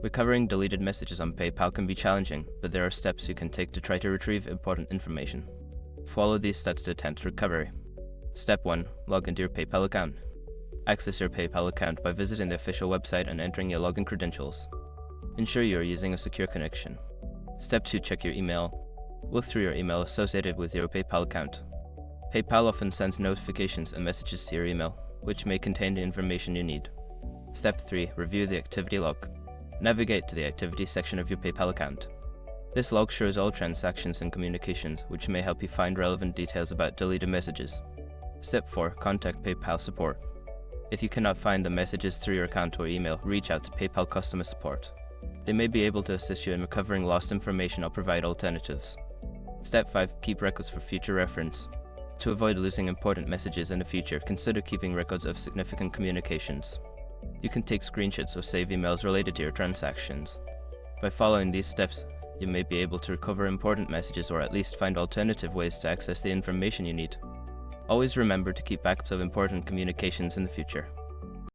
Recovering deleted messages on PayPal can be challenging, but there are steps you can take to try to retrieve important information. Follow these steps to attempt recovery. Step 1. Log into your PayPal account. Access your PayPal account by visiting the official website and entering your login credentials. Ensure you are using a secure connection. Step 2. Check your email. Look through your email associated with your PayPal account. PayPal often sends notifications and messages to your email, which may contain the information you need. Step 3. Review the activity log. Navigate to the activity section of your PayPal account. This log shows all transactions and communications, which may help you find relevant details about deleted messages. Step 4. Contact PayPal support. If you cannot find the messages through your account or email, reach out to PayPal customer support. They may be able to assist you in recovering lost information or provide alternatives. Step 5. Keep records for future reference. To avoid losing important messages in the future, consider keeping records of significant communications. You can take screenshots or save emails related to your transactions. By following these steps, you may be able to recover important messages or at least find alternative ways to access the information you need. Always remember to keep backups of important communications in the future.